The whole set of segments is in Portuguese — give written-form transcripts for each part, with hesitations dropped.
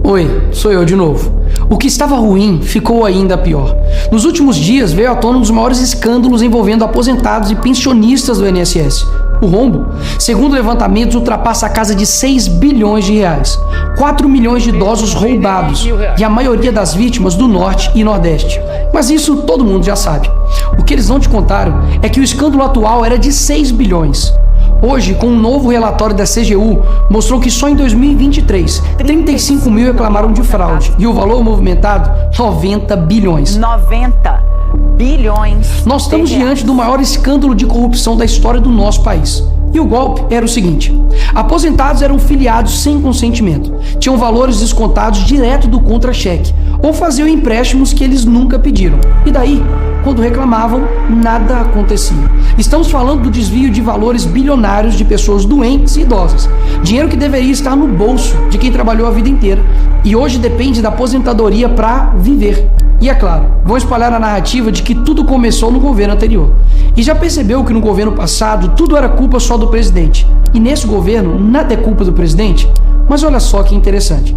Oi, sou eu de novo. O que estava ruim ficou ainda pior. Nos últimos dias veio à tona um dos maiores escândalos envolvendo aposentados e pensionistas do INSS. O rombo, segundo levantamentos, ultrapassa a casa de 6 bilhões de reais. 4 milhões de idosos roubados e a maioria das vítimas do Norte e Nordeste. Mas isso todo mundo já sabe. O que eles não te contaram é que o escândalo atual era de 6 bilhões. Hoje, com um novo relatório da CGU, mostrou que só em 2023, 35 mil reclamaram de fraude e o valor movimentado, 90 bilhões. 90 bilhões. Nós estamos diante do maior escândalo de corrupção da história do nosso país. E o golpe era o seguinte: aposentados eram filiados sem consentimento, tinham valores descontados direto do contra-cheque ou faziam empréstimos que eles nunca pediram. E daí, quando reclamavam, nada acontecia. Estamos falando do desvio de valores bilionários de pessoas doentes e idosas. Dinheiro que deveria estar no bolso de quem trabalhou a vida inteira e hoje depende da aposentadoria para viver. E é claro, vão espalhar a narrativa de que tudo começou no governo anterior. E já percebeu que no governo passado tudo era culpa só do presidente. E nesse governo nada é culpa do presidente? Mas olha só que interessante.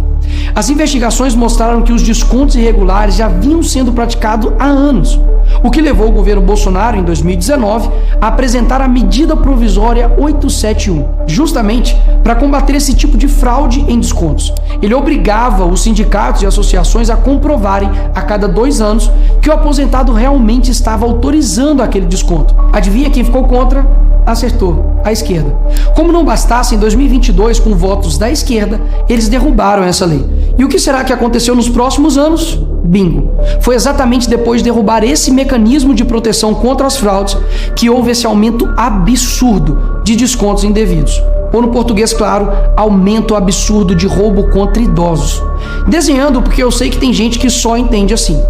As investigações mostraram que os descontos irregulares já vinham sendo praticados há anos, o que levou o governo Bolsonaro, em 2019, a apresentar a medida provisória 871, justamente para combater esse tipo de fraude em descontos. Ele obrigava os sindicatos e associações a comprovarem a cada 2 anos que o aposentado realmente estava autorizando aquele desconto. Adivinha quem ficou contra? Acertou, a esquerda. Como não bastasse, em 2022, com votos da esquerda, eles derrubaram essa lei. E o que será que aconteceu nos próximos anos? Bingo! Foi exatamente depois de derrubar esse mecanismo de proteção contra as fraudes que houve esse aumento absurdo de descontos indevidos. Ou no português claro, aumento absurdo de roubo contra idosos. Desenhando porque eu sei que tem gente que só entende assim.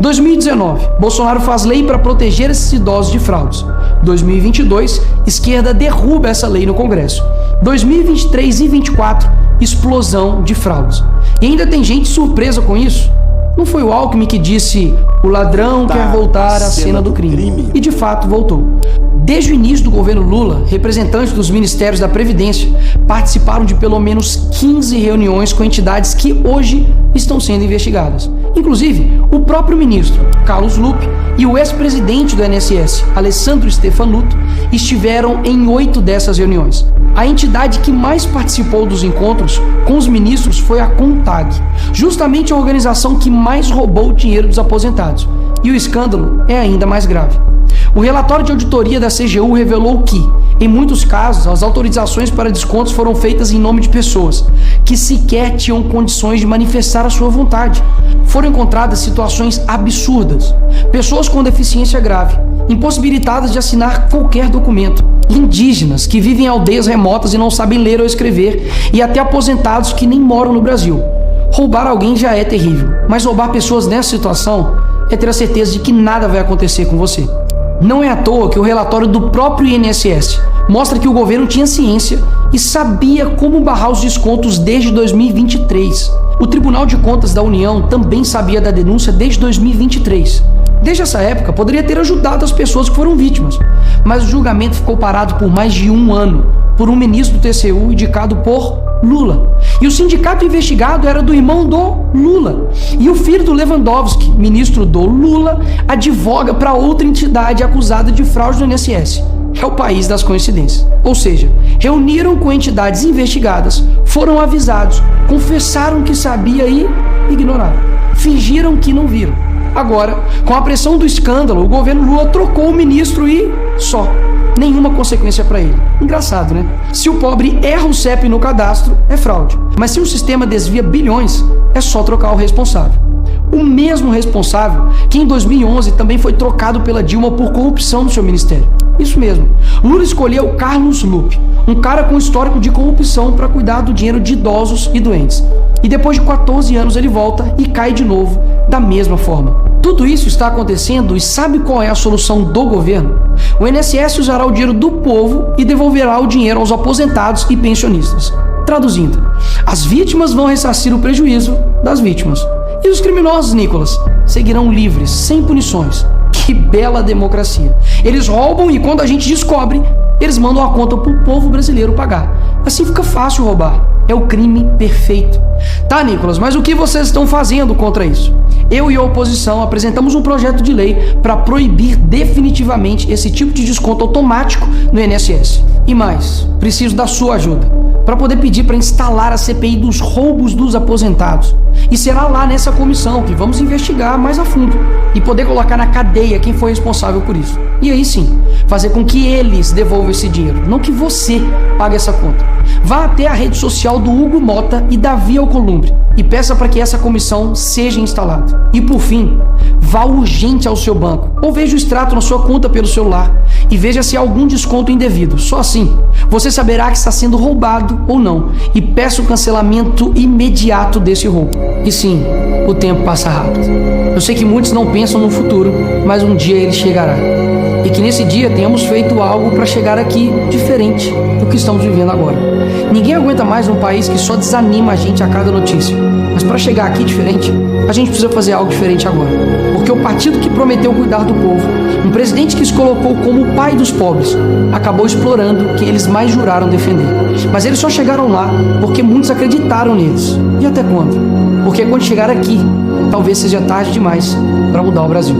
2019, Bolsonaro faz lei para proteger esses idosos de fraudes. 2022, esquerda derruba essa lei no Congresso. 2023 e 2024, explosão de fraudes. E ainda tem gente surpresa com isso. Não foi o Alckmin que disse: o ladrão quer voltar à cena do crime. E de fato voltou. Desde o início do governo Lula, representantes dos ministérios da Previdência participaram de pelo menos 15 reuniões com entidades que hoje estão sendo investigadas. Inclusive, o próprio ministro, Carlos Lupe, e o ex-presidente do INSS, Alessandro Stefanuto, estiveram em 8 dessas reuniões. A entidade que mais participou dos encontros com os ministros foi a CONTAG, justamente a organização que mais roubou o dinheiro dos aposentados. E o escândalo é ainda mais grave. O relatório de auditoria da CGU revelou que, em muitos casos, as autorizações para descontos foram feitas em nome de pessoas que sequer tinham condições de manifestar a sua vontade. Foram encontradas situações absurdas. Pessoas com deficiência grave, impossibilitadas de assinar qualquer documento, indígenas que vivem em aldeias remotas e não sabem ler ou escrever, e até aposentados que nem moram no Brasil. Roubar alguém já é terrível, mas roubar pessoas nessa situação é ter a certeza de que nada vai acontecer com você. Não é à toa que o relatório do próprio INSS mostra que o governo tinha ciência e sabia como barrar os descontos desde 2023. O Tribunal de Contas da União também sabia da denúncia desde 2023. Desde essa época, poderia ter ajudado as pessoas que foram vítimas, mas o julgamento ficou parado por mais de 1 ano, por um ministro do TCU indicado por Lula. E o sindicato investigado era do irmão do Lula. E o filho do Lewandowski, ministro do Lula, advoga para outra entidade acusada de fraude no INSS. É o país das coincidências. Ou seja, reuniram com entidades investigadas, foram avisados, confessaram que sabia e ignoraram. Fingiram que não viram. Agora, com a pressão do escândalo, o governo Lula trocou o ministro e só. Nenhuma consequência para ele. Engraçado, né? Se o pobre erra o CEP no cadastro, é fraude. Mas se o sistema desvia bilhões, é só trocar o responsável. O mesmo responsável que em 2011 também foi trocado pela Dilma por corrupção no seu ministério. Isso mesmo. Lula escolheu Carlos Lupe, um cara com histórico de corrupção para cuidar do dinheiro de idosos e doentes. E depois de 14 anos ele volta e cai de novo da mesma forma. Tudo isso está acontecendo e sabe qual é a solução do governo? O INSS usará o dinheiro do povo e devolverá o dinheiro aos aposentados e pensionistas. Traduzindo, as vítimas vão ressarcir o prejuízo das vítimas. E os criminosos, Nicolas, seguirão livres, sem punições. Que bela democracia. Eles roubam e quando a gente descobre, eles mandam a conta para o povo brasileiro pagar. Assim fica fácil roubar. é o crime perfeito. Tá, Nicolas, mas o que vocês estão fazendo contra isso? Eu e a oposição apresentamos um projeto de lei para proibir definitivamente esse tipo de desconto automático no INSS. E mais, preciso da sua ajuda para poder pedir para instalar a CPI dos roubos dos aposentados. E será lá nessa comissão que vamos investigar mais a fundo e poder colocar na cadeia quem foi responsável por isso. E aí sim, fazer com que eles devolvam esse dinheiro, não que você pague essa conta. Vá até a rede social do Hugo Mota e Davi Alcolumbre e peça para que essa comissão seja instalada. E por fim, vá urgente ao seu banco ou veja o extrato na sua conta pelo celular e veja se há algum desconto indevido. Só assim você saberá que está sendo roubado ou não e peça o cancelamento imediato desse roubo. E sim, o tempo passa rápido. Eu sei que muitos não pensam no futuro, mas um dia ele chegará. E que nesse dia tenhamos feito algo para chegar aqui diferente do que estamos vivendo agora. Ninguém aguenta mais um país que só desanima a gente a cada notícia. Mas para chegar aqui diferente, a gente precisa fazer algo diferente agora. Porque o partido que prometeu cuidar do povo, um presidente que se colocou como o pai dos pobres, acabou explorando quem eles mais juraram defender. Mas eles só chegaram lá porque muitos acreditaram neles. E até quando? Porque quando chegar aqui, talvez seja tarde demais para mudar o Brasil.